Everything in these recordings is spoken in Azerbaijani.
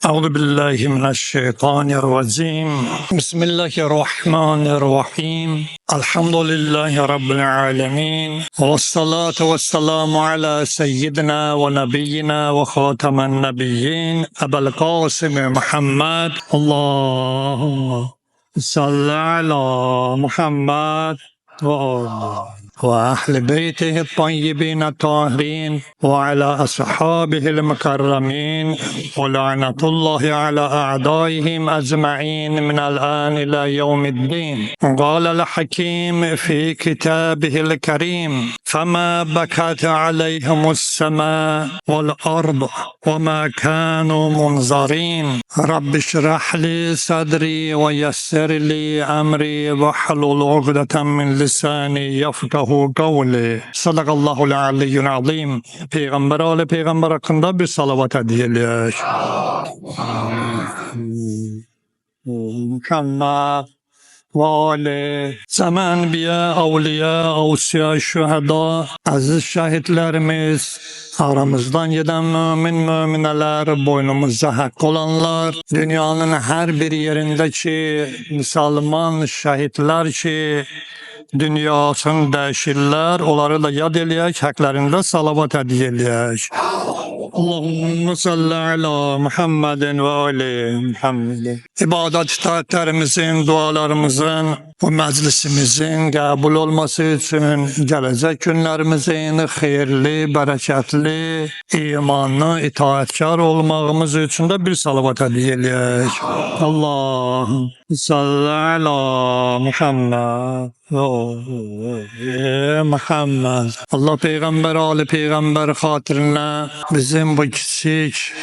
أعوذ بالله من الشيطان الرجيم بسم الله الرحمن الرحيم الحمد لله رب العالمين والصلاة والسلام على سيدنا ونبينا وخاتم النبيين أبا القاسم محمد اللهم صل على محمد وأهل بيته الطيبين الطاهرين وعلى أصحابه المكرمين ولعنة الله على أعدائهم أجمعين من الآن إلى يوم الدين. قال الحكيم في كتابه الكريم فما بكت عليهم السماء والأرض وما كانوا منظرين رب اشرح لي صدري ويسر لي أمري واحلل عقدة من لساني يفقهوا قولي. Sadaqallahul aliyyul azim. Peygamber peygamber hakkında bir salavat ediyorlar. Mükemmel. Vali, zaman biya, avliya, avsiya, şüheda, aziz şahitlerimiz, aramızdan giden mümineler, boynumuzda hak olanlar, dünyanın her bir yerindeki Müslüman şahitler ki, dünyasını değişirler, onları da yad eləyək, həklərində salavat edəyək. Allahümme salli ala Muhammedin ve ali Muhammedin. İbadet itaatlerimizin, dualarımızın, bu meclisimizin kabul olması için gelecek günlerimizin hayırlı, bereketli, imanlı, itaatkar olmağımız için de bir salavat edəyək. Allahümme salli ala Muhammed. Muhammed. Allah peygamber, ali peygamber hatırına bizim bu küçük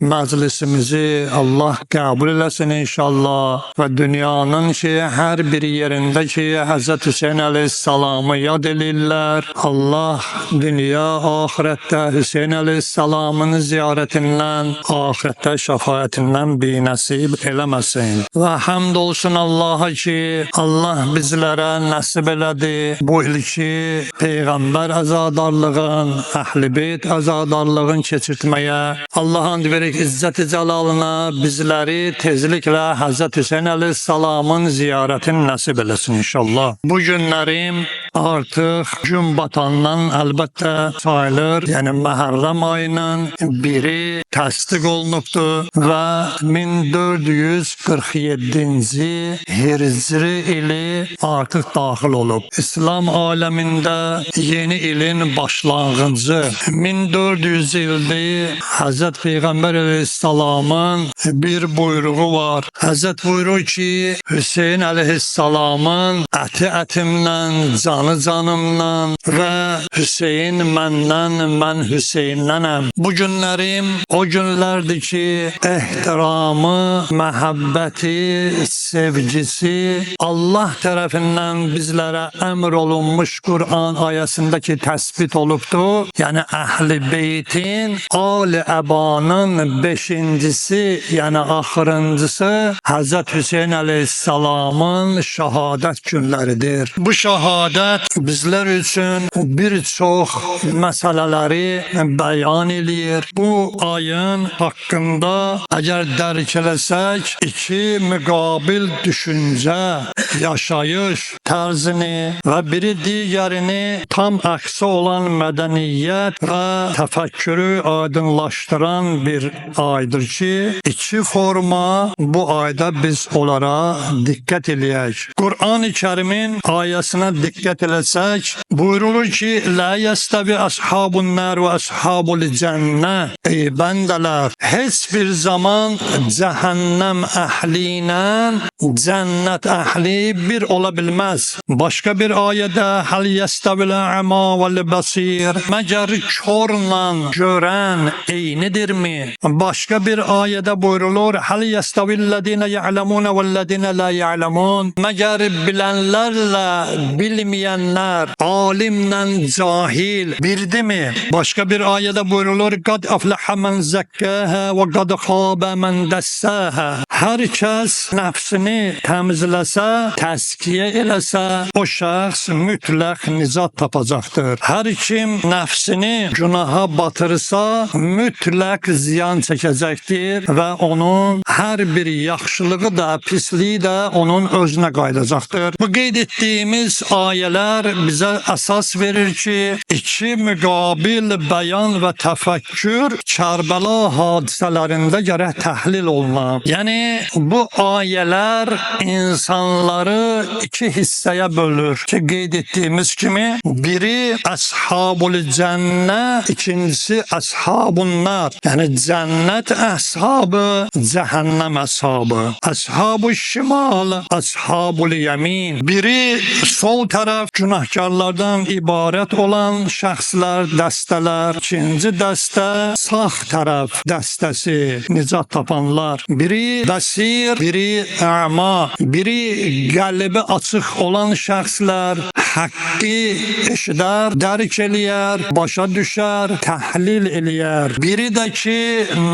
meclisimizi Allah kabul eləsin inşallah ve dünyanın her bir yerinde Hz. Hüseyin aleyhisselamı yad elirlər. Allah dünya ahirette Hüseyin aleyhisselamın ziyaretinden, ahirette şefaatinden bir nasip eləməsin. Ve hamd olsun Allah'a ki Allah bizlere nasip elədi bu ilki peygamber azadarlığın, Əhl-i Beyt azadarlığın keçirtmeye. Allah'ın verək İzzət-i Cəlalına bizleri tezlikle Hz. Hüseyin Aleyhisselam'ın ziyaretini nasip eləsin inşallah. Bu günlerim artık gün batandan elbette sayılır. Yani Muharrem ayının biri təsdiq olunubdur ve 1447. Hicri ili artık daxil olub. İslam aleminde yeni ilin başlangıcı 1400 ildir Hz. Peygamber Aleyhisselam'ın bir buyruğu var. Hazret buyuruyor ki Hüseyin Aleyhisselam'ın eti etimden, canı canımdan ve Hüseyin menden, ben Hüseyinlenem. Bu günlerim o günlerdir ki ehtiramı, mehabbeti, sevgisi Allah tarafından bizlere emir olunmuş Kur'an ayesindeki tespit oluptu. Yani Əhl-i Beyt'in Ali Eban'ın beşincisi yani ahırıncısı Hz. Hüseyin Aleyhisselam'ın şehadet günleridir. Bu şehadet bizler için birçok meseleleri beyan ediyor. Bu ayın hakkında eğer derk etsek iki mukabil düşünce, yaşayış tarzını ve biri diğerini tam aksi olan medeniyet ve tefekkürü aydınlaştıran bir aydır ki iki forma bu ayda biz onlara dikkat eləyək. Kur'an-ı Kerim'in ayesine dikkat etsek buyurulur ki la yestevi ashabun nar ve ashabul cennet. Ey bendeler hiçbir zaman cehennem ehliyle cennet ehli bir olabilmez. Başka bir ayette hal yestevil a'ma vel basir. Meğer körle gören eynidir mi? Başka bir ayette buyurulur hal yestevillezine ya'lemun vellezine la ya'lemun. Meğer bilenlerle bilmeyenler, alimle cahil birdi mi? Başka bir ayette buyurulur kad aflaha men zekkaha ve kad khaba men dassaha. Herkes nefsini temizlese, teskiye eləsə edirsə, o şəxs mütləq nicat tapacaqdır. Hər kim nəfsini günaha batırsa, mütləq ziyan çəkəcəkdir və onun hər bir yaxşılığı da, pisliyi də onun özünə qayıdacaqdır. Bu qeyd etdiyimiz ayələr bizə əsas verir ki, iki müqabil bəyan və təfəkkür Kərbəla hadisələrində gərək təhlil olunar. Yəni bu ayələr insanları iki hissəyə bölür ki, qeyd etdiyimiz kimi biri əshabul cənnə, ikincisi əshabun nar. Yəni cənnət əshabı, cəhənnəm əshabı. Əshabul şimal, əshabul yamin. Biri sol tərəf günahkarlardan ibarət olan şəxslər, dəstələr. İkinci dəstə sağ tərəf dəstəsi, nicat tapanlar. Biri bəsir, biri əma, biri qəlbi açıq olan şəxslər haqqı eşidər, dərk eləyər, başa düşər, təhlil eləyər. Biri də ki,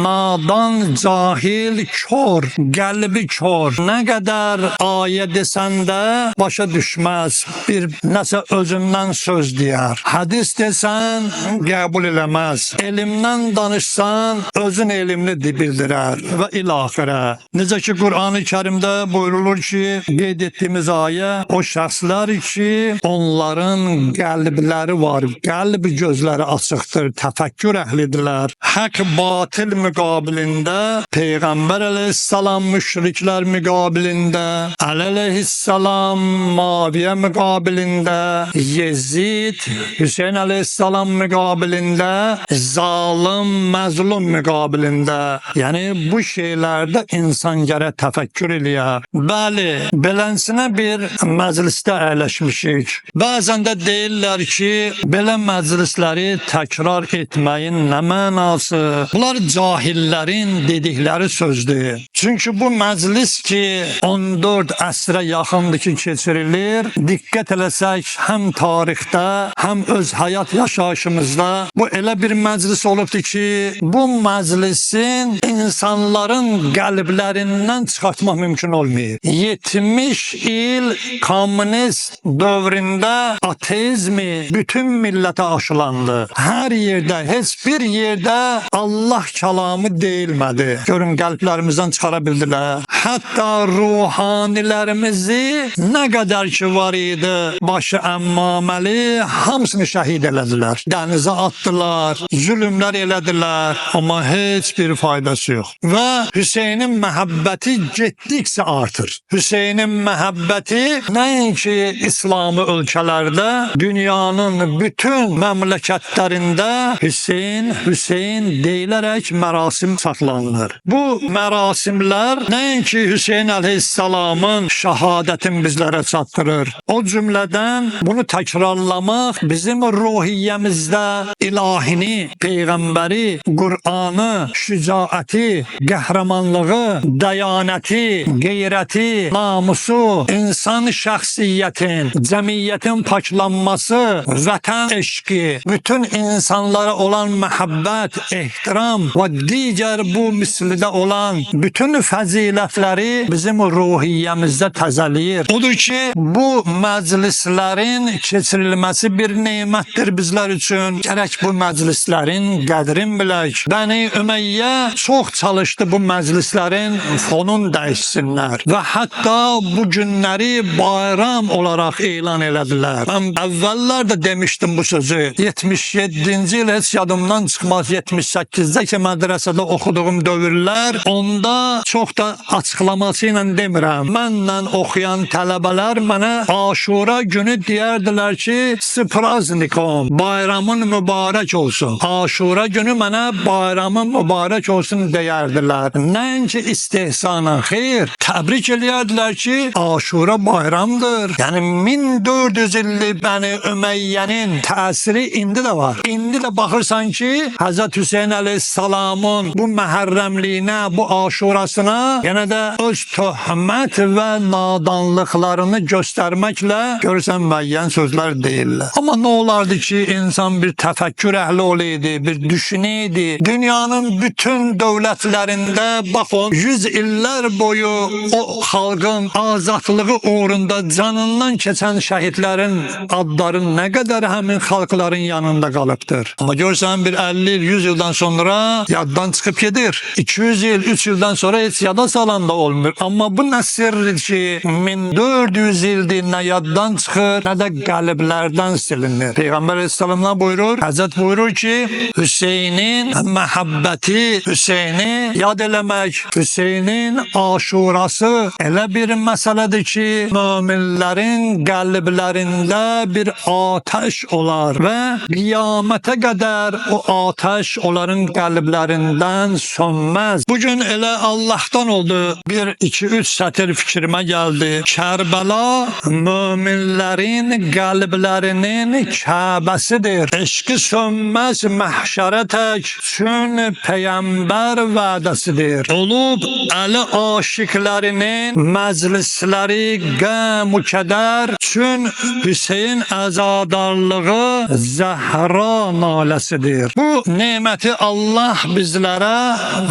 nadan, cahil, kör, qəlbi kör. Nə qədər ayə desən də başa düşməz. Bir nəsə özündən söz deyər. Hədis desən qəbul eləməz. Elmdən danışsan özün elmli bildirər və ilaxirə. Necə ki Qur'an-ı Kərimdə buyurulur ki, qeyd etdiyimiz ayə o şəxslər ki, onların qəlbləri var, qəlb gözləri açıqdır, təfəkkür əhlidirlər. Haqq batil müqabilində, Peyğəmbər əleyhissalam müşriklər müqabilində, Əli əleyhissalam Muaviyə müqabilində, Yezid, Hüseyn əleyhissalam müqabilində, zalim, məzlum müqabilində. Yəni bu şeylərdə insan gərək təfəkkür eləyər. Bəli, beləsinə bir məclisdə əyləşmişik. Bəzən də deyirlər ki, belə məclisləri təkrar etməyin nə mənası? Bunlar cahillərin dedikləri sözdür. Çünki bu məclis ki 14 əsrə yaxındır ki keçirilir, diqqət eləsək həm tarixdə, həm öz həyat yaşayışımızda bu elə bir məclis olubdur ki, bu məclisin insanların qəlblərindən çıxartmaq mümkün olmuyor. 70 il kommunist dövründə ateizmi bütün millətə aşılandı. Hər yerdə, heç bir yerdə Allah kəlamı deyilmədi. Görün qəlblərimizdən çıxara bildilər. Hətta ruhanilərimizi nə qədər ki var idi, başı əmmaməli, hamısını şəhid elədilər. Dənizə atdılar, zülümlər elədilər, amma heç bir faydası yox. Və Hüseynin məhəbbəti getdikcə artır. Hüseynin məhəbbəti nəinki İslami ölkələrdə, dünyanın bütün məmləkətlərində Hüseyn deyilərək mərasim saxlanılır. Bu mərasimlər nəinki Hüseyn əleyhissalamın şəhadətini bizlərə çatdırır. O cümlədən bunu təkrarlamaq bizim ruhiyyəmizdə ilahini, peyğəmbəri, Qur'anı, şücaəti, qəhrəmanlığı, dəyanəti, qeyrəti, namusu, insan şəxsiyyətin, cəmiyyətin paklanması, vətən eşqi, bütün insanlara olan məhəbbət, ehtiram və digər bu mislidə olan bütün fəzilətləri bizim ruhiyyəmizdə təzəliyir. Odur ki, bu məclislərin keçirilməsi bir nemətdir bizlər üçün. Gərək bu məclislərin qədrin bilək. Bəni Ümeyyə çox çalışdı bu məclislərin fonun dəyişsinlər və hətta bu günləri bayram olaraq elan elədilər. Mən əvvəllər də demişdim bu sözü. 77-ci il heç yadımdan çıxmaz, 78-də ki mədrəsədə oxuduğum dövrlər, onda çox da açıqlaması ilə demirəm. Mənlə oxuyan tələbələr mənə Aşura günü deyərdilər ki, Spraznikom, bayramın mübarək olsun. Aşura günü mənə bayramın mübarək olsun deyərdilər. Nəinki istehsana, xeyr, təbrik eləyərdilər ki, Aşura bayramdır. Yəni 1400 illik Bəni Üməyyənin təsiri indi də var. İndi də baxırsan ki, Həzrət Hüseyn əleyhissalamın bu məhərrəmliyinə, bu Aşura aşurasına yenə də öz töhmət və nadanlıqlarını göstərməklə görürsən müəyyən sözlər deyirlər. Amma nə olardı ki, insan bir təfəkkür əhli olaydı, bir düşünəydi. Dünyanın bütün dövlətlərində baxın, 100 illər boyu o xalqın azadlığı uğrunda canından keçən şəhidlərin adları nə qədər həmin xalqların yanında qalıbdır. Amma görsən bir 50 il, 100 ildən sonra yaddan çıxıb gedir. 200 il, 3 ildən sonra heç yada salan da olmur. Amma bu nə sirdir ki, 1400 ildir nə yaddan çıxır, nə də qəlblərdən silinir. Peyğəmbər Aleyhisselam'dan buyurur, Həzrət buyurur ki, Hüseynin məhəbbəti, Hüseyni yad eləmək, Hüseynin aşurası elə bir məsələdir ki, möminlərin qəlblərində bir ateş olar və qiyamətə qədər o ateş onların qəlblərindən sönməz. Bugün elə Allah'tan oldu. 1, 2, 3 sətir fikrimə gəldi. Kərbəla möminlərin qəlblərinin Kəbəsidir. Eşqi sönməz məhşərə tək, çün Peyğəmbər vədəsidir. Olub əli aşiqlərinin məclisləri qəm u kədər, çün Hüseyin əzadarlığı Zəhra naləsidir. Bu neməti Allah bizlərə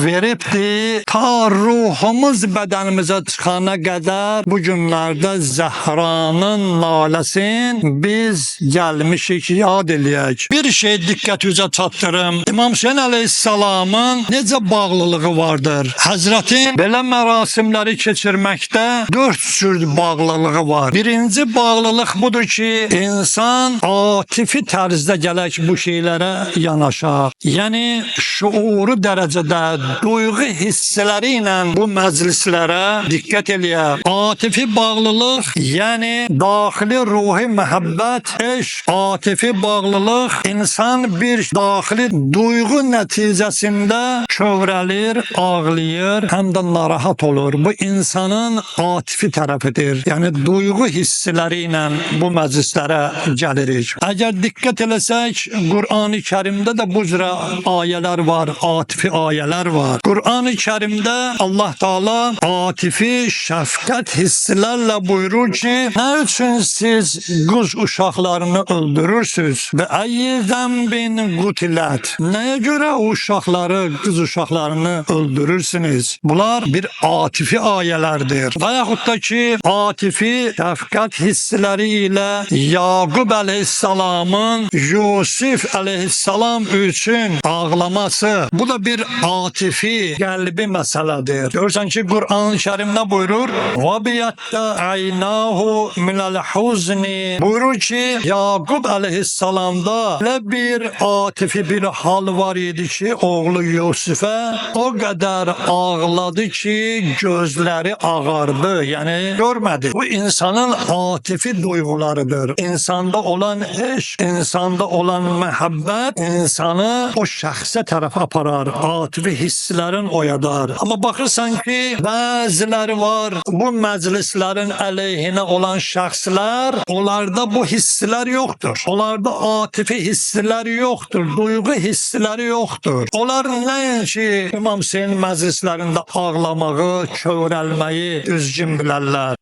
veribdir. Ta ruhumuz bədənimizə çıxana qədər bu günlərdə Zəhranın naləsin biz gəlmişik yad eləyək. Bir şey diqqətinizə çatdırım. İmam Hüseyin Aleyhisselamın necə bağlılığı vardır? Həzrətin belə mərasimləri keçirməkdə 4 cür bağlılığı var. Birinci bağlılıq budur ki, insan atifi tərzdə gələk bu şeylərə yanaşar. Yəni şuuru dərəcədə duyğu hissləri ilə bu məclislərə diqqət eləyər. Atifi bağlılıq, yəni daxili ruhi məhəbbət, eşq, atifi bağlılıq insan bir daxili duyğu nəticəsində kövrəlir, ağlayır, həm də narahat olur. Bu insanın atifi tərəfidir. Yəni duyğu hissləri ilə bu məclislərə gəlirik. Əgər diqqət eləsək, Qur'an-ı Kərimdə də bu cür ayələr var, atifi ayələr var. Qur'an-ı Kərimdə Allah Taala atifi şəfqət hisslərlə buyurur ki, nə üçün siz qız uşaqlarını öldürürsünüz? Və əyyizən bin qutilət. Nəyə görə uşaqları, qız uşaqlarını öldürürsünüz? Bunlar bir atifi ayələrdir. Və yaxud da ki, atifi şəfqət hissləri ilə Yaqub əleyhissalamın Yusif əleyhissalam üçün ağlaması. Bu da bir atifi, qəlbi məsələdir. Görürsən ki, Qur'an-ı Kərimdə buyurur, وَبِيَتَّ عَيْنَاهُ مِنَ الْحُزْنِ buyurur ki, Yaqub əleyhissalamda elə bir atifi bir hal var idi ki, oğlu Yusifə o qədər ağladı ki, gözləri ağardı. Yəni görmədi. Bu insanın atifi duyğularıdır. İnsanda olan eşq, insanda olan məhəbbət insanı o şəxsə tərəf aparar. Atifi hisslərin oyadar. Amma baxırsan ki, bəziləri var, bu məclislərin əleyhinə olan şəxslər, onlarda bu hisslər yoxdur. Onlarda atifi hisslər yoxdur, duyğu hissləri yoxdur. Onlar nəinki İmam Hüseyin məclislərində ağlamağı, kövrəlməyi düzgün bilərlər.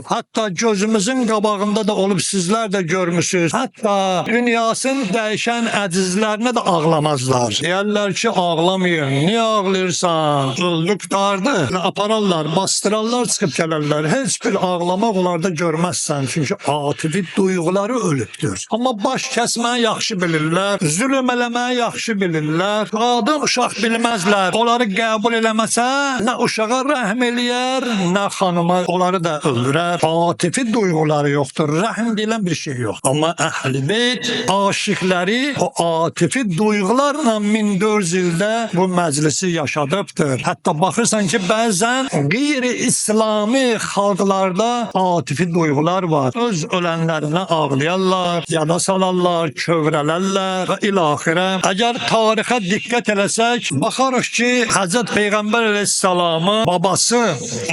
Hatta gözümüzün qabağında da olub sizlər də görmüsünüz. Hatta dünyasının dəyişən əcizlərinə də ağlamazlar. Deyərlər ki, ağlamayın. Niyə ağlayırsan? Öldük dardı. Apararlar, bastırarlar, çıxıb gələrlər. Heç bir ağlamaq onlarda görməzsən. Çünki atifi duyğuları ölübdür. Amma baş kəsməyi yaxşı bilirlər. Zülm eləməyi yaxşı bilirlər. Qadın uşaq bilməzlər. Onları qəbul eləməsə, nə uşağa rəhm eləyər, nə xanıma onları da öldürər. Atifi duyğuları yoxdur. Rəhm deyilən bir şey yox. Amma Əhl-i Beyt aşiqləri o atifi duyğularla 1400 ildə bu məclisi yaşadıbdır. Hətta baxırsan ki, bəzən qeyri-İslami xalqlarda atifi duyğular var. Öz ölənlərinə ağlayarlar, yada salarlar, kövrələrlər və ilaxirə. Əgər tarixə diqqət eləsək, baxarıq ki, Həzrət Peyğəmbər əleyhissalamın babası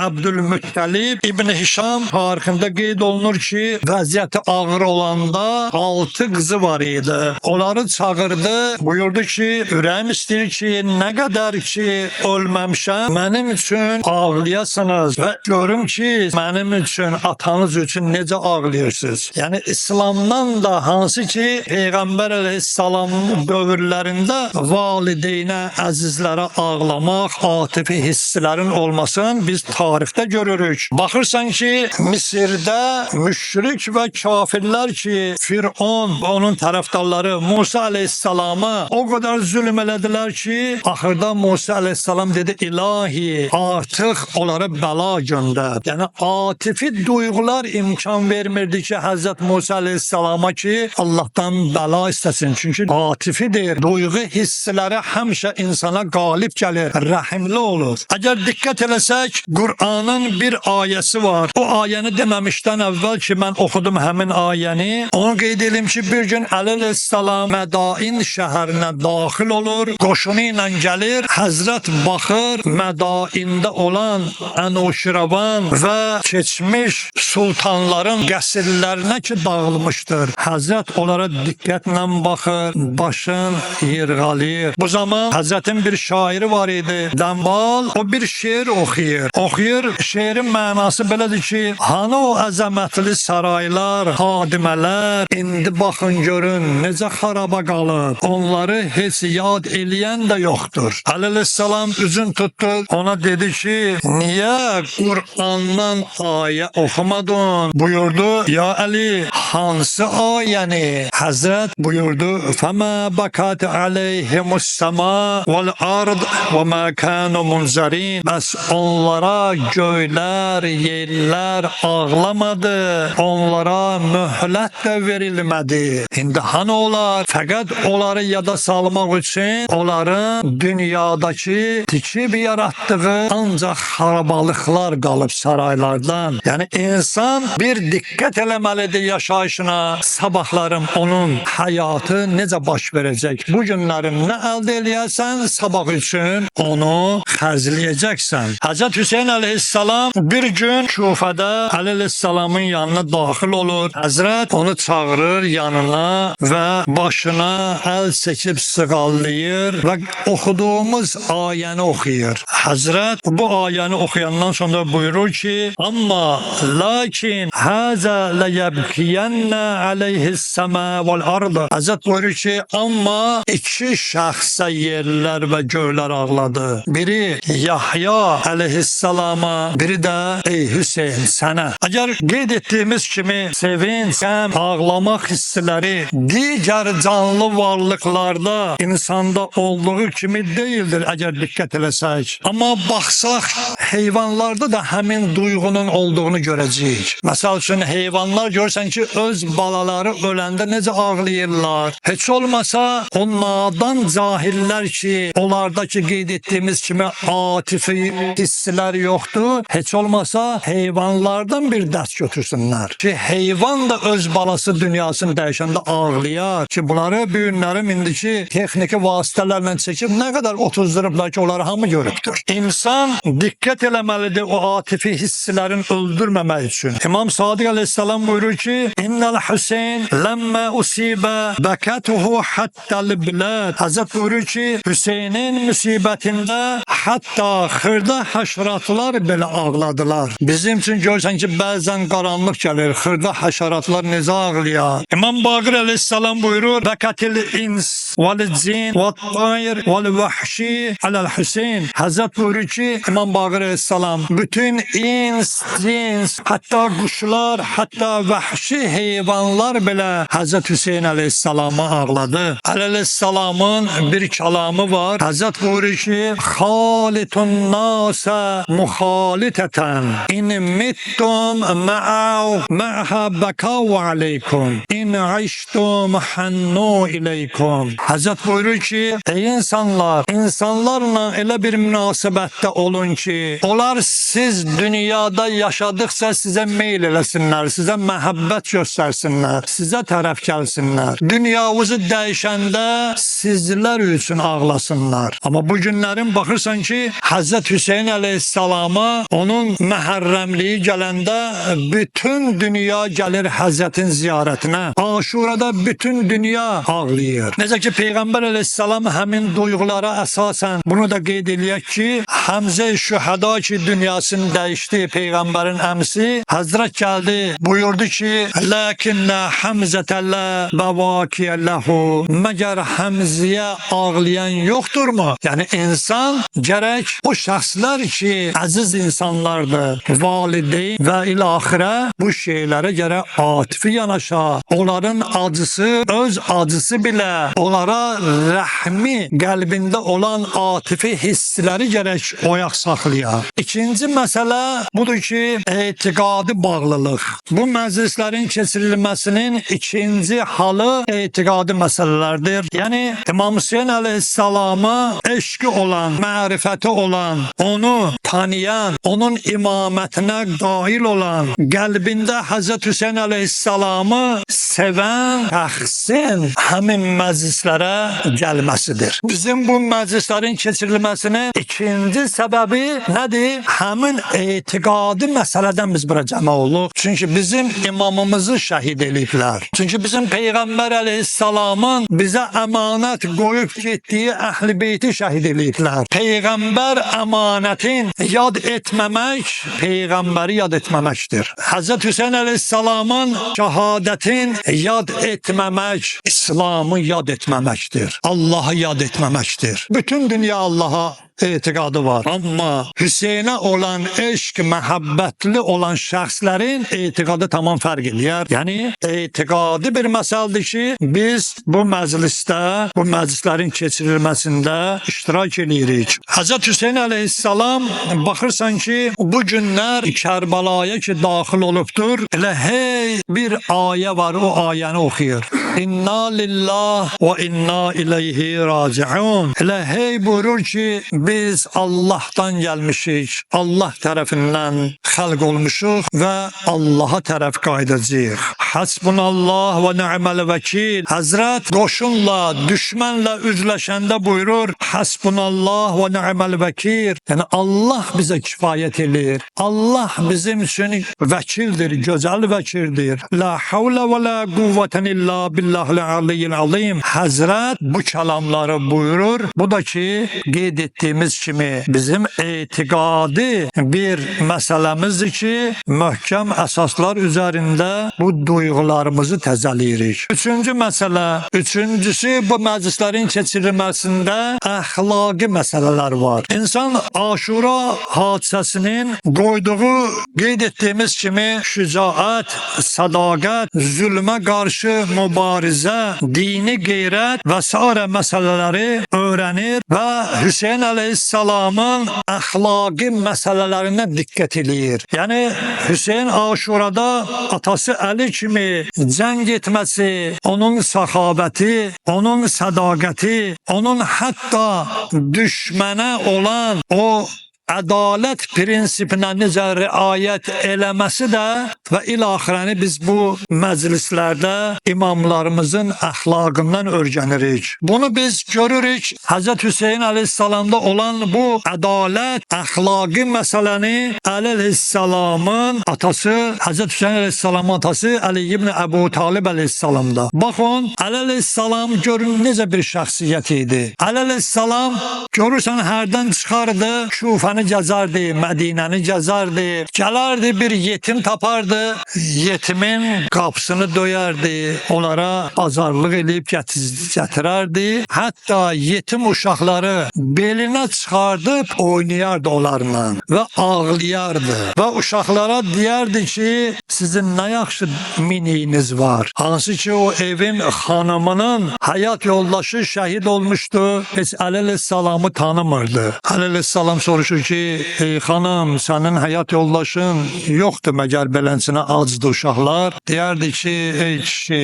Əbdülmüttəlib İbn Hişam İslam tarixində qeyd olunur ki, vəziyyəti ağır olanda 6 qızı var idi. Onları çağırdı, buyurdu ki, ürəyim istəyir ki, nə qədər ki ölməmişəm, mənim üçün ağlayasınız və görüm ki, mənim üçün, atanız üçün necə ağlayırsınız. Yəni İslamdan da hansı ki Peyğəmbər əleyhissalamın dövrlərində valideynə, əzizlərə ağlamaq, atifi hisslərin olmasını biz tarixdə görürük. Baxırsan ki, Misirdə müşrik və kafirlər ki, Firon və onun tərəfdarları Musa əleyhissalama o qədər zülm elədilər ki, axırda Musa əleyhissalam dedi, ilahi, artıq onlara bəla göndər. Yəni atifi duyğular imkan vermirdi ki, Həzrət Musa əleyhissalama ki, Allahdan bəla istəsin. Çünki atifidir. Duyğu hissləri həmişə insana qalib gəlir, rəhimli olur. Əgər diqqət eləsək, Qur'anın bir ayəsi var. O ayəni deməmişdən əvvəl ki, mən oxudum həmin ayəni. Onu qeyd edim ki, bir gün Əli əleyhissalam Mədain şəhərinə daxil olur, qoşunu ilə gəlir, Həzrət baxır, Mədaində olan Ənuşiravan və keçmiş sultanların qəsrlərinə ki, dağılmışdır. Həzrət onlara diqqətlə baxır, başın yırğalayır. Bu zaman Həzrətin bir şairi var idi, Dəmbal, o bir şeir oxuyur. Şeirin mənası belədir ki, hanı o əzəmətli saraylar, hadimələr, indi baxın görün, necə xaraba qalıb. Onları heç yad eləyən də yoxdur. Əli əleyhissalam üzün tutdu, ona dedi ki, niyə Qur'andan ayə oxumadın? Buyurdu, ya Əli, hansı ayəni? Həzrət buyurdu, fəmə bəkat əleyhimus səma vəl ard və mə kənu munzərin. Bəs onlara göylər, yerlər ağlamadı, onlara möhlət də verilmədi. İndi hanı olar? Fəqət onları yada salmaq üçün onların dünyadakı tikib yaratdığı ancaq xarabalıqlar qalıb saraylardan. Yəni insan bir diqqət eləməlidir yaşayışına, sabahlarım onun həyatı necə baş verəcək. Bu günlərin nə əldə eləyərsən, sabah üçün onu xərcləyəcəksən. Həzrət Hüseyin əleyhissalam bir gün Küfədə Əli əleyhissalamın yanına daxil olur. Həzrət onu çağırır yanına və başına əl çəkib sığallayır və oxuduğumuz ayəni oxuyur. Həzrət bu ayəni oxuyandan sonra buyurur ki, amma lakin həzə ləyəbkiyənnə əleyhissəmə vəl-ardı. Həzrət buyurur ki, amma iki şəxsə yerlər və göylər ağladı. Biri Yahya əleyhissalama, biri də ey Hüseyin sənə. Əgər qeyd etdiyimiz kimi sevinç, qəm, ağlamaq hissləri digər canlı varlıqlarda insanda olduğu kimi deyildir əgər diqqət eləsək. Amma baxsaq heyvanlarda da həmin duyğunun olduğunu görəcəyik. Məsəl üçün heyvanlar görsən ki, öz balaları öləndə necə ağlayırlar. Heç olmasa o nadan cahillər ki, onlardakı qeyd etdiyimiz kimi atifi hisslər yoxdur. Heç olmasa heyvanlardan bir dərs götürsünlər. Ki heyvan da öz balası dünyasını dəyişəndə ağlayar. Ki bunları bu günlərim indiki texniki vasitələrlə çəkib nə qədər otuzdurublar ki, onları hamı görübdür. İnsan diqqət eləməlidir o atifi hisslərin öldürməmək üçün. İmam Sadiq əleyhissalam buyurur ki, İnnəl Hüseyin ləmmə usibə bəkətuhu həttəl bilad. Həzrət buyurur ki, Hüseynin müsibətində hətta xırda həşəratlar belə ağladılar. Bizim üçün görsən ki, bəzən qaranlıq gəlir, xırda həşəratlar necə ağlayar. İmam Baqir əleyhissalam buyurur, bəkətil ins vəl-cin və't-tayr vəl-vəhşi aləl-Hüseyin. Həzrət buyurur ki, İmam Baqir əleyhissalam, bütün ins, cins, hətta quşlar, hətta vəhşi heyvanlar belə Həzrət Hüseyin əleyhissalama ağladı. Əleyhissalamın bir kəlamı var. Həzrət buyurur ki, xalitun nasə muxalitətən in mittum mə'hə bəkav aleykum in iştum hənnu ileykum. Həzrət buyurur ki, ey insanlar, insanlarla elə bir münasibətdə olun ki, onlar siz dünyada yaşadıqca sizə meyl eləsinlər, sizə məhəbbət göstərsinlər, sizə tərəf gəlsinlər. Dünyamızı dəyişəndə sizlər üçün ağlasınlar. Amma bu günlərin baxırsan ki, Həzrət Hüseyin əleyhissalama onun məhərrəmliyi şeyi gələndə bütün dünya gəlir Həzrətin ziyarətinə. Aşurada bütün dünya ağlayır. Necə ki Peyğəmbər əleyhissalam həmin duyğulara əsasən bunu da qeyd eləyək ki, Həmzə-i Şühəda ki dünyasını dəyişdi, Peyğəmbərin əmsi Həzrət gəldi, buyurdu ki, Ləkinnə Həmzətəllə bəvakiyə ləhu, məgər Həmziyə ağlayan yoxdurmu? Yəni insan gərək o şəxslər ki əziz insanlardır, valideyn və ilaxirə bu şeylərə gərək atifi yanaşa, onların acısı, öz acısı bilə, onlara rəhmi qəlbində olan atifi hissləri gərək oyaq saxlaya. İkinci məsələ budur ki, etiqadi bağlılıq. Bu məclislərin keçirilməsinin ikinci halı etiqadi məsələlərdir. Yəni İmam Hüseyin əleyhissalamı eşqi olan, mərifəti olan, onu tanıyan, onun imamətinə qail olan, qəlbində Həzrət Hüseyin əleyhissalamı sevən şəxsin həmin məclislərə gəlməsidir. Bizim bu məclislərin keçirilməsinin ikinci səbəbi nədir? Həmin etiqadi məsələdən biz bura cəmə oluq. Çünki bizim imamımızı şəhid eləyiblər. Çünki bizim Peyğəmbər əleyhissalamın bizə əmanət qoyub getdiyi əhl-i beyti şəhid eləyiblər. Peyğəmbər əmanətin yad etməmək, Peyğəmbəri yad etməməkdir. Həzrət Hüseyin əleyhissalamın şəhadətin yad etməmək, İslamı yad etməməkdir. Allahı yad etməməkdir. Bütün dünya Allaha etiqadı var. Amma Hüseynə olan eşq, məhəbbətli olan şəxslərin etiqadı tamam fərq eləyər. Yəni, etiqadi bir məsələdir ki, biz bu məclisdə, bu məclislərin keçirilməsində iştirak edirik. Həzrət Hüseyin əleyhissalam baxırsan ki, bu günlər Kərbalaya ki, daxil olubdur, elə hey bir ayə var, o ayəni oxuyur. İnna lillah və inna ileyhi raciun. Elə hey buyurur ki, biz Allah'tan gəlmişik, Allah tərəfindən xəlq olmuşuq və Allaha tərəf qayıdacağıq. Hasbunallah və ni'məl vəkil. Həzrət qoşunla, düşmənlə üzləşəndə buyurur, Hasbunallah və ni'məl vəkil. Yəni Allah bizə kifayət edir. Allah bizim üçün vəkildir, gözəl vəkildir. La havlə və la quvvətən illa billahil aliyyil azim. Həzrət bu kəlamları buyurur. Bu da ki, qeyd etdiyimiz kimi bizim etiqadi bir məsələmizdir ki, möhkəm əsaslar üzərində bu duyğularımızı təzəliyirik. Üçüncü məsələ, üçüncüsü bu məclislərin keçirilməsində əxlaqi məsələlər var. İnsan Aşura hadisəsinin qoyduğu, qeyd etdiyimiz kimi şücaət, sədaqət, zülmə qarşı mübarizə, dini qeyrət və s. məsələləri öyrənir və Hüseyin əleyhissalamın əxlaqi məsələlərinə diqqət eləyir. Yəni Hüseyin Aşurada atası Əli kimi cəng etməsi, onun səxavəti, onun sədaqəti, onun hətta düşmənə olan o ədalət prinsipinə necə riayət eləməsi də və ilaxirəni biz bu məclislərdə imamlarımızın əxlaqından öyrənirik. Bunu biz görürük, Həzrət Hüseyin əleyhissalamda olan bu ədalət, əxlaqi məsələni Əli əleyhissalamın atası, Həzrət Hüseyin əleyhissalamın atası Əli ibn Əbu Talib əleyhissalamda. Baxın, Əli əleyhissalam görün necə bir şəxsiyyət idi. Əli əleyhissalam görürsən hərdən çıxardı, Küfəni gəzərdi, Mədinəni gəzərdi, gələrdi bir yetim tapardı, yetimin qapısını döyərdi, onlara azarlıq eləyib gətirərdi. Hətta yetim uşaqları belinə çıxardıb oynayardı onlarla və ağlayardı və uşaqlara deyərdi ki, sizin nə yaxşı miniyiniz var. Hansı ki o evin xanımının həyat yoldaşı şəhid olmuşdu, heç Əli əleyhissalamı tanımırdı. Əli əleyhissalam soruşur ki, ey xanım, sənin həyat yoldaşın yoxdur məgər belənsinə acdı uşaqlar? Deyərdi ki, ey kişi,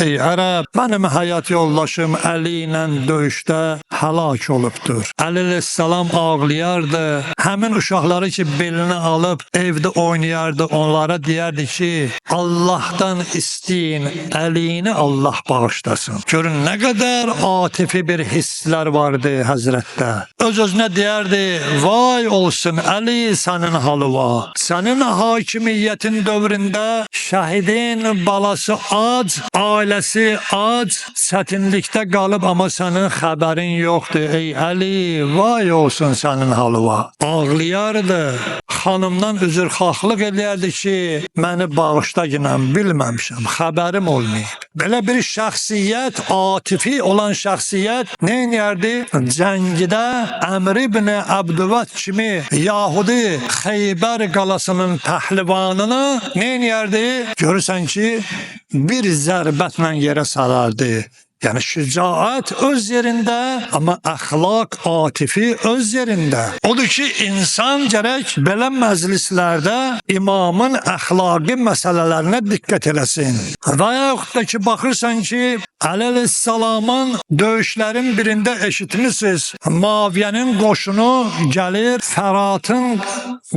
ey ərəb, mənim həyat yoldaşım Əli ilə döyüşdə həlak olubdur. Əli əleyhissalam ağlayardı. Həmin uşaqları ki belinə alıb evdə oynayardı, onlara deyərdi deyərdi ki, Allahdan isteyin, əlini Allah bağışlasın. Görün nə qədər atifi bir hisslər vardı Həzrətdə. Öz-özünə deyərdi, vay olsun Əli sənin halıva. Sənin hakimiyyətin dövründə şəhidin balası ac, ailəsi ac, çətinlikdə qalıb, amma sənin xəbərin yoxdur. Ey Əli, vay olsun sənin halıva. Ağlayardı, xanımdan üzrxahlıq eləyərdi ki, məni bağışla ginəm, bilməmişəm, xəbərim olmayıb. Belə bir şəxsiyyət, atifi olan şəxsiyyət nə edərdi? Cəngidə Əmr ibn Əbdüvət kimi Yahudi Xeybər qalasının pəhlivanını nə edərdi? Görürsən ki, bir zərbətlə yerə sarardı. Yəni şücaət öz yerində, amma əxlaq, atifi öz yerində. Odur ki, insan gərək belə məclislərdə imamın əxlaqi məsələlərinə diqqət eləsin. Və yaxud da ki, baxırsan ki, Əleyhissalamın döyüşlərin birində eşitmişsiniz, Muaviyyənin qoşunu gəlir, Fəratın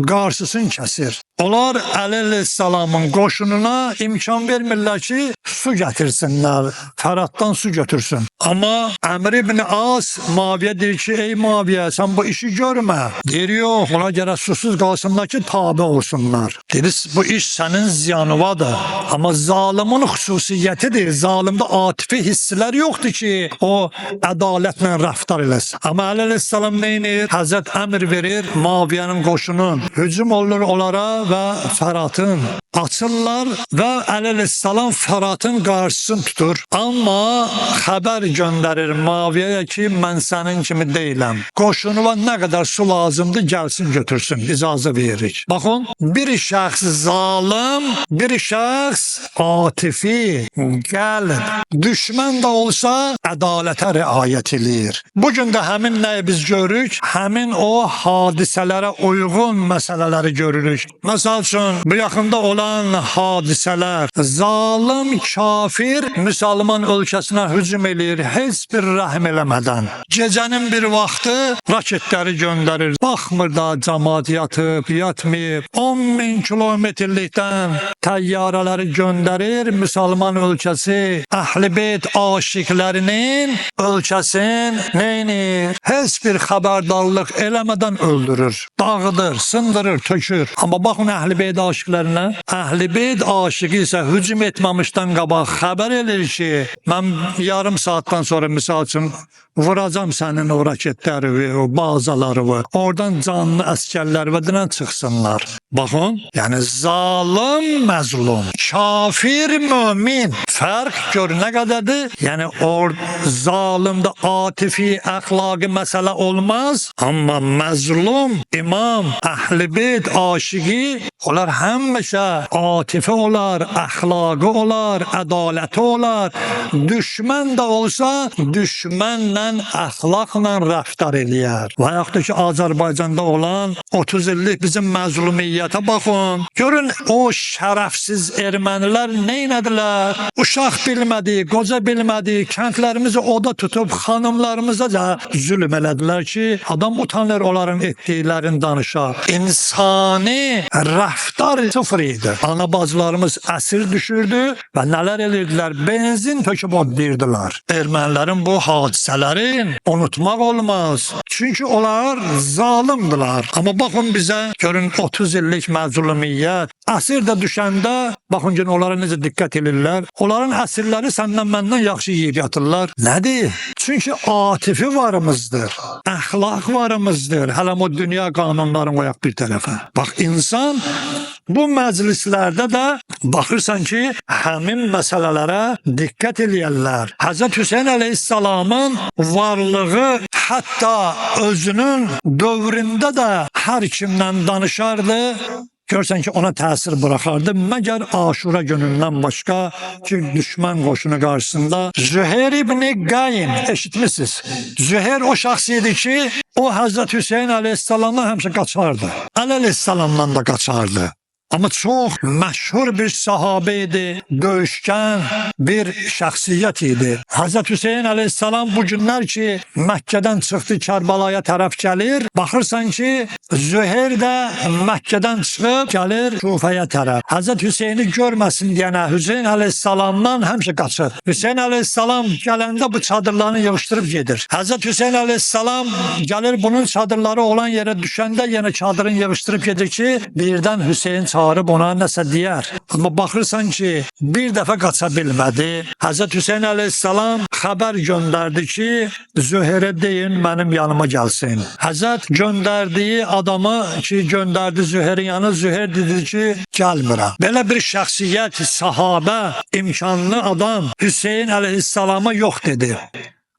qarşısını kəsir. Onlar Əleyhissalamın qoşununa imkan vermirlər ki, su gətirsinlər, Fəratdan su götürsün. Amma Əmr ibn As Muaviyyə deyir ki, ey Muaviyyə, sən bu işi görmə. Deyir, yox, ona görə susuz qalsınlar ki, tabi olsunlar. Deyir, bu iş sənin ziyanıvadır. Amma zalimin xüsusiyyətidir. Zalimdə atifi hisslər yoxdur ki, o ədalətlə rəftar eləsin. Amma Əleyhissalam neyinir? Həzrət əmr verir, Muaviyyənin qoşunun hücum olur onlara və Fəratın açırlar və Əleyhissalam Fəratın qarşısını tutur. Amma xəbər göndərir Muaviyyəyə ki, mən sənin kimi deyiləm. Qoşunuva nə qədər su lazımdır, gəlsin götürsün, icazə veririk. Baxın, bir şəxs zalim, bir şəxs atifi, gəlib, düşmən də olsa ədalətə riayət eləyir. Bugün də həmin nəyi biz görürük? Həmin o hadisələrə uyğun məsələləri görürük. Məsəl üçün, bu yaxında olan hadisələr, zalim, kafir, müsəlman ölkəsinə hücum eləyir, heç bir rəhm eləmədən. Gecənin bir vaxtı raketləri göndərir. Baxmır da cəmaat yatıb, yatmayıb. 10.000 kilometrlikdən təyyarələri göndərir. Müsəlman ölkəsi, Əhl-i Beyt aşiqlərinin ölkəsin neynir? Heç bir xəbərdarlıq eləmədən öldürür. Dağıdır, sındırır, tökür. Amma baxın Əhl-i Beyt aşiqlərinə. Əhl-i Beyt aşiqi isə hücum etməmişdən qabaq xəbər edir ki, mən yarım saatdan sonra misal üçün vuracam sənin o raketləri, o bazaları, oradan canlı əskərlər və dinən çıxsınlar. Baxın, yəni zalim, məzlum, kafir, mömin. Fərq gör nə qədərdir? Yəni zalimdə atifi, əxlaqi məsələ olmaz, amma məzlum, imam, Əhl-i Beyt aşiqi, onlar həmişə atifi olar, əxlaqi olar, ədaləti olar. Düşmən də olsa, düşmənlə əxlaqla rəftar eləyər. Və yaxud da ki, Azərbaycanda olan 30 illik bizim məzlumiyyətə baxın. Görün, o şərəfsiz ermənilər neynədilər? Uşaq bilmədi, qoca bilmədi, kəndlərimizi oda tutub xanımlarımıza da zülm elədilər ki, adam utanır onların etdiklərini danışa. İnsani rəftar sıfır idi. Ana bacılarımız əsir düşürdü və nələr edirdilər? Benzin töküb odlayırdılar. Ermənilərin bu hadisələrin unutmaq olmaz. Çünki onlar zalimdilər. Amma baxın bizə, görün 30 illik məzlumiyyət. Əsir də düşəndə, baxın ki, onlara necə diqqət edirlər. Onların əsirləri səndən məndən yaxşı yiyib yatırlar. Nədir? Çünki atifi varımızdır. Əxlaq varımızdır. Hələm o dünya qanunlarını qoyaq bir tərəfə. Bax, insan bu məclislərdə də baxırsan ki, həmin məsələlərə diqqət eləyərlər. Həzrət Hüseyn əleyhissalamın varlığı hətta özünün dövründə də hər kimdən danışardı. Görsən ki, ona təsir buraxardı. Məgər Aşura günündən başqa ki, düşmən qoşunu qarşısında Züheyr ibn Qayn eşitmişsiniz. Züheyr o şəxs idi ki, o Həzrət Hüseyn əleyhissalamdan həmişə qaçardı. Əli əleyhissalamdan da qaçardı. Amma çox məşhur bir sahabə idi, döyüşkən bir şəxsiyyət idi. Həzrət Hüseyn əleyhissalam bu günlər ki, Məkkədən çıxdı, Kərbalaya tərəf gəlir. Baxırsan ki, Züheyr də Məkkədən çıxıb gəlir Kufəyə tərəf. Həzrət Hüseyni görməsin deyənə Hüseyn əleyhissalamdan həmişə qaçır. Hüseyn əleyhissalam gələndə bu çadırlarını yığışdırıb gedir. Həzrət Hüseyn əleyhissalam gəlir bunun çadırları olan yerə düşəndə yenə çadırını yığışdırıb gedir ki, birdən Hüseyn çağırıb ona nəsə deyər. Amma baxırsan ki, bir dəfə qaça bilmədi. Həzrət Hüseyn əleyhissalam xəbər göndərdi ki, Züheyrə deyin mənim yanıma gəlsin. Həzrət göndərdiyi adamı ki, göndərdi Züheyrin yanına, Züheyr dedi ki, gəlmirəm. Belə bir şəxsiyyət, sahabə, imkanlı adam Hüseyn əleyhissalama yox dedi.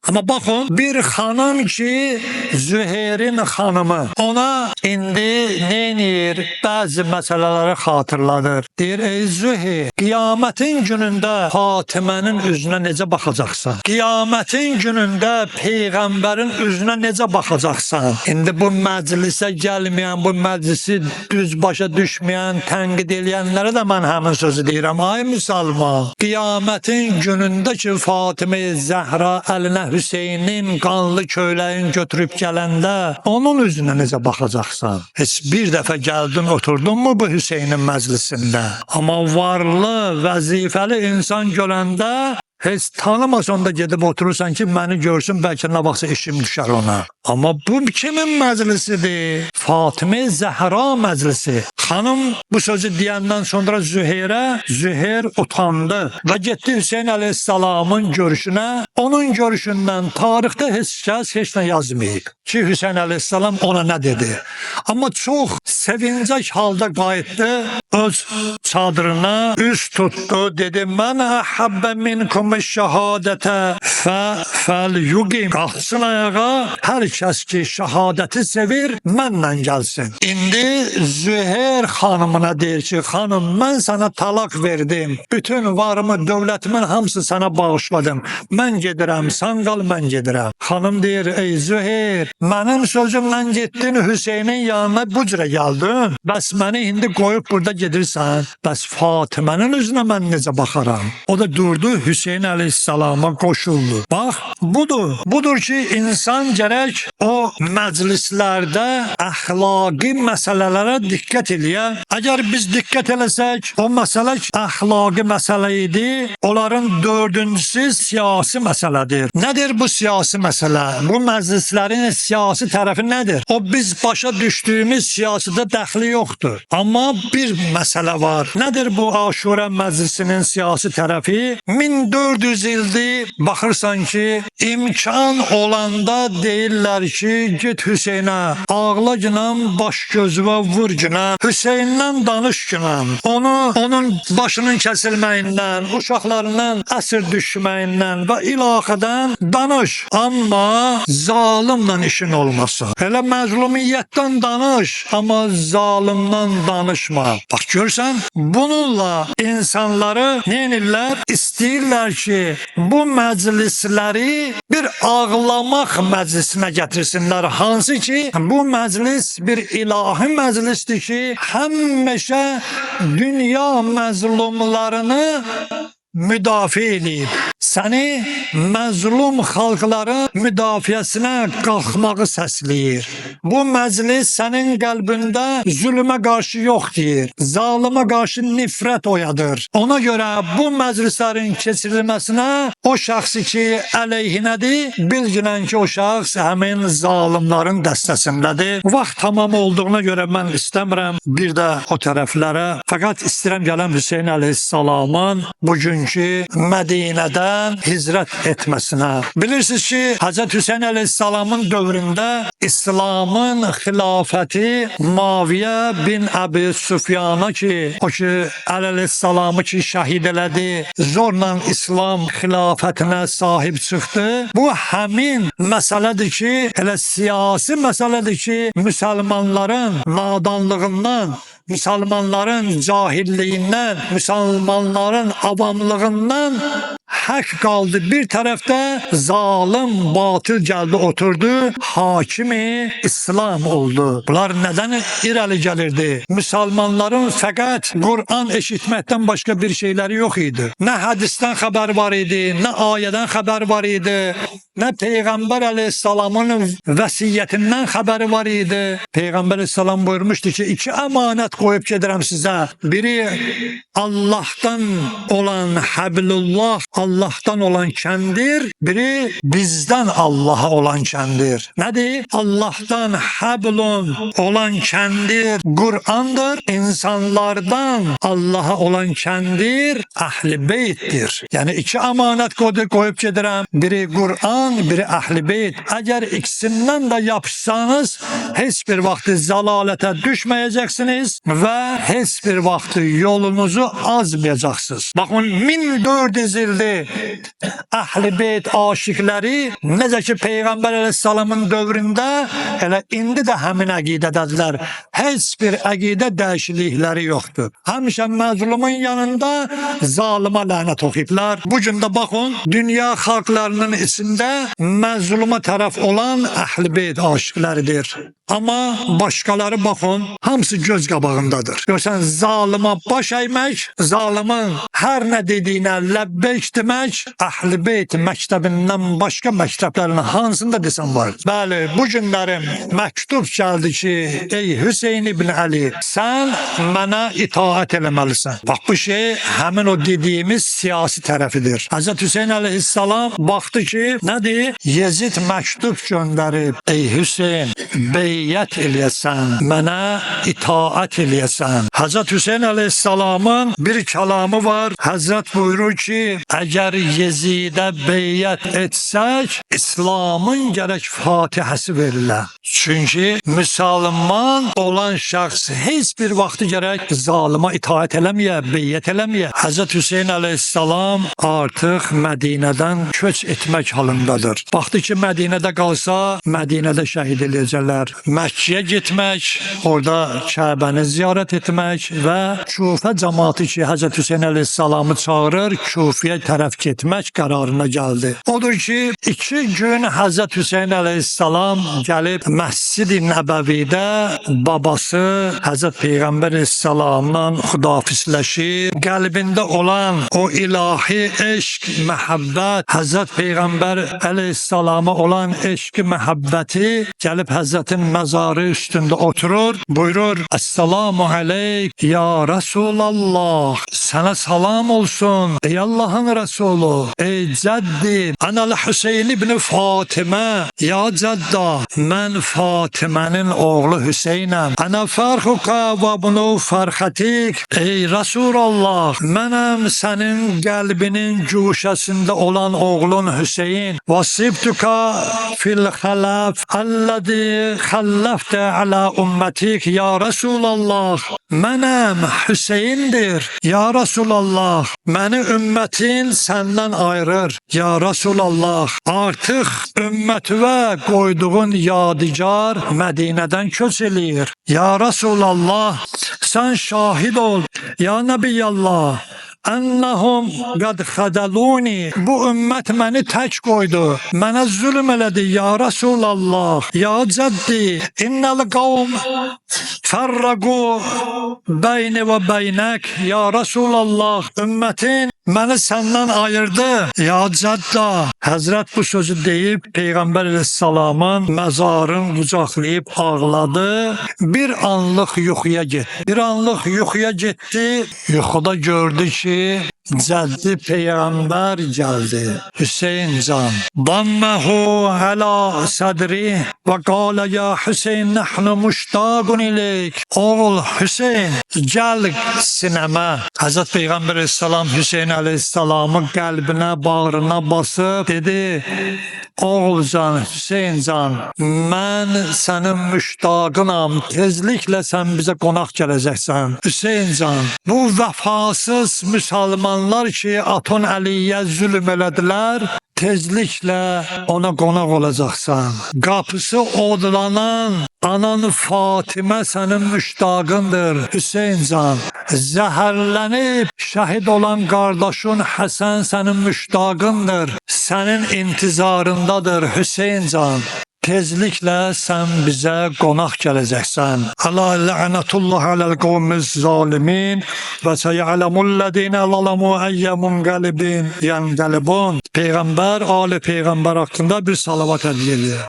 Amma baxın, bir xanım ki, Züheyrin xanımı ona indi neynir? Bəzi məsələləri xatırladır. Deyir, ey Züheyr, qiyamətin günündə Fatimənin üzünə necə baxacaqsan? Qiyamətin günündə Peyğəmbərin üzünə necə baxacaqsan? İndi bu məclisə gəlməyən, bu məclisi düz başa düşməyən, tənqid eləyənlərə də mən həmin sözü deyirəm. Ay müsəlman, qiyamətin günündə ki, Fatimə Zəhra əlinə Hüseynin qanlı köyləyin götürüb gələndə onun üzünə necə baxacaqsan? Heç bir dəfə gəldin, oturdun mu bu Hüseynin məclisində? Amma varlı, vəzifəli insan görəndə heç tanımasan da gedib oturursan ki, məni görsün, bəlkə nə vaxtsa işim düşər ona. Amma bu kimin məclisidir? Fatimə Zəhra məclisi. Xanım bu sözü deyəndən sonra Züheyr utandı və getdi Hüseyn əleyhissalamın görüşünə. Onun görüşündən tarixdə heç kəs heç nə yazmayıb ki, Hüseyn əleyhissalam ona nə dedi. Amma çox sevincək halda qayıtdı, öz çadırına üz tutdu, dedi, mən əhəbbə minkum şəhadətə fəl-yuqim. Qalxsın ayağa, hər kəs ki şəhadəti sevir, mənlə gəlsin. İndi Züheyr xanımına deyir ki, xanım, mən sənə talaq verdim. Bütün varımı, dövlətimin hamısı sənə bağışladım. Mən gedirəm, sən qal, mən gedirəm. Xanım deyir, ey Züheyr, mənim sözümlə getdin Hüseynin yanına bu cürə gəldin. Bəs məni indi qoyub burada gedirsən. Bəs Fatimənin üzünə mən necə baxaram? O da durdu, Hüseyn əleyhissalama qoşuldu. Bax, budur ki, insan gərək o məclislərdə əxlaqi məsələlərə diqqət eləyər. Əgər biz diqqət eləsək, o məsələ əxlaqi məsələ idi, onların dördüncüsü siyasi məsələdir. Nədir bu siyasi məsələ? Bu məclislərin siyasi tərəfi nədir? O biz başa düşdüyümüz siyasətə dəxli yoxdur. Amma bir məsələ var. Nədir bu Aşura məclisinin siyasi tərəfi? 1400 ildir baxırsan ki, imkan olanda deyirlər ki, get Hüseynə, ağla günəm, baş gözüvə vur günəm, Hüseyndən danış günəm, onun başının kəsilməyindən, uşaqlarından əsir düşməyindən və ilaxədən danış. Amma zalimlə işin olmasın. Elə məzlumiyyətdən danış, amma zalimdən danışma. Bax görsən, bununla insanları neynirlər? İstəyirlər ki, bu məclisləri bir ağlamaq məclisinə gətirsinlər. Hansı ki, bu məclis bir ilahi məclisdir ki, həmişə dünya məzlumlarını müdafiə edib. Səni məzlum xalqların müdafiəsinə qalxmağı səsləyir. Bu məclis sənin qəlbində zülmə qarşı yox deyir. Zalimə qarşı nifrət oyadır. Ona görə bu məclislərin keçirilməsinə o şəxsi ki əleyhinədir, bilginən ki o şəxs həmin zalimlərin dəstəsindədir. Vaxt tamam olduğuna görə mən istəmirəm bir də o tərəflərə. Fəqat istəyirəm gələm Hüseyn əleyhissalamın bugünkü Mədinədən hicrət etməsinə. Bilirsiniz ki, Həzrət Hüseyn əleyhissalamın dövründə İslamın xilafəti Muaviyə bin Əbi Süfyana ki, o ki əleyhissalamı ki şəhid elədi, zorla İslam xilafətinə sahib çıxdı. Bu həmin məsələdir ki, elə siyasi məsələdir ki, müsəlmanların nadanlığından, müsəlmanların cahilliyindən, müsəlmanların avamlığından hak qaldı bir tərəfdə, zalim, batıl gəldi oturdu, hakimi İslam oldu. Bunlar nədən irəli gəlirdi? Müsəlmanların fəqət Qur'an eşitməkdən başqa bir şeyləri yox idi. Nə hədisdən xəbər var idi, nə ayədən xəbər var idi, nə Peyğəmbər əleyhissalamın vəsiyyətindən xəbəri var idi. Peyğəmbər əleyhissalam buyurmuşdu ki, iki əmanət qoyub gedirəm sizə. Biri Allah'tan olan Hablullah, Allah'tan olan kəndir, biri bizdən Allah'a olan kəndir. Nədir? Allah'tan Hablun olan kəndir Kur'an'dır. İnsanlardan Allah'a olan kəndir Əhl-i Beytdir. Yəni iki əmanət qoyub gedirəm. Biri Kur'an, biri Əhl-i Beyt. Əgər ikisindən də yapışsanız, heç bir vaxt zəlalətə düşməyəcəksiniz və heç bir vaxt yolunuzu azmayacaqsınız. Baxın, 1400 ildir Əhl-i Beyt aşiqləri necə ki Peyğəmbər əleyhissalamın dövründə, elə indi də həmin əqidədədirlər. Heç bir əqidə dəyişiklikləri yoxdur. Həmişə məzlumun yanında zalıma lənət oxuyublar. Bu gün də baxın, dünya xalqlarının içində məzluma tərəf olan Əhl-i Beyt aşiqləridir. Amma başqaları baxın, hamısı göz qabağındadır. Görsən, zalıma baş əymək, zalımın hər nə dediyinə ləbbeyk demək, Əhl-i Beyt məktəbindən başqa məktəblərin hansında desən var. Bəli, bu günlərim məktub gəldi ki, ey Hüseyin ibn Əli, sən mənə itaət eləməlisən. Bax, bu şey həmin o dediyimiz siyasi tərəfidir. Həzrət Hüseyin əleyhissalam baxdı ki, nədir? Yezid məktub göndərib, ey Hüseyin, beyyət eləyəsən, mənə itaət eləyəsən. Həzrət Hüseyin əleyhissalamın bir kəlamı var. Həzrət buyurur ki, əgər Yezidə beyyət etsək, İslamın gərək Fatihəsi verilə. Çünki müsəlman olan şəxs heç bir vaxtı gərək zalıma itaət eləməyə, beyyət eləməyə. Həzrət Hüseyin əleyhissalam artıq Mədinədən köç etmək halındadır. Baxdı ki, Mədinədə qalsa, Mədinədə şəhid eləyəcəklər. Məkkəyə getmək, orada Kəbəni ziyarət etmək və Küfə cəmaatı ki, Həzrət Hüseyin əleyhissalamı çağırır, Küfəyə tərəf getmək qərarına gəldi. Odur ki, 2 gün Həzrət Hüseyin əleyhissalam gəlib Məscid-i Nəbəvidə babası Həzrət Peyğəmbər əleyhissalamla xudafizləşir. Qəlbində olan o ilahi eşq, məhəbbət, Həzrət Peyğəmbər əleyhissalama olan eşq, məhəbbəti gəlib Həzrətin məzarı üstündə oturur. Buyurur, Əssalamu aleyk ya Rasulallah, sənə salam olsun ey Allahın Rəsulu, ey cəddi, Ənəl Hüseyin ibn Fatimə, ya cədda, mən Fatimənin oğlu Hüseynəm. Ənə fərxuqa və bunu fərxətik, ey Rasulallah, mənəm sənin qəlbinin güşəsində olan oğlun Hüseyin. Vasibtuka fil xələf əlləzi xəlləftə alə ümmətik, ya Rasulallah, mənəm Hüseyindir. Ya Rasulallah, məni ümmətin səndən ayırır. Ya Rasulallah, artıq ümmətivə qoyduğun yadigar Mədinədən köç eləyir. Ya Rasulallah, sən şahid ol. Ya Nəbiyyallah, Ennəhum qəd xədəluni, bu ümmət məni tək qoydu, mənə zülm elədi. Ya Rasulallah, ya cəddi, innəl qavm fərrəqu bəyni və bəynək. Ya Rasulallah, ümmətin məni səndən ayırdı. Ya cədda. Həzrət bu sözü deyib Peyğəmbər əleyhissalamın məzarını qucaqlayıb ağladı. Bir anlıq yuxuya getdi. Bir anlıq yuxuya getdi. Yuxuda gördü ki, cəddi Peyğəmbər gəldi. Hüseyin can. Damməhu əla sədri və qalə ya Hüseyin nəhnu müştaqun ileyk. Oğul Hüseyin, gəl sinəmə. Həzrət Peyğəmbər əleyhissalam Hüseyin əleyhissalamın qəlbinə, bağrına basıb dedi, oğulcan, Hüseyncan, mən sənin müştaqınam, tezliklə sən bizə qonaq gələcəksən. Hüseyncan, bu vəfasız müsəlmanlar ki, Aton Əliyə zülm elədilər, tezliklə ona qonaq olacaqsan. Qapısı odlanan anan Fatimə sənin müştaqındır Hüseyncan. Zəhərlənib şəhid olan qardaşın Həsən sənin müştaqındır. Sənin intizarındadır Hüseyncan. Tezliklə sən bizə qonaq gələcəksən. Əla lə'nətullah aləl qavmiz zalimin və səyələmullədinə zalamu əyyəmun qəlibin. Yəni qəlibun. Peyğəmbər, ali Peyğəmbər haqqında bir salavat hədiyyə edir.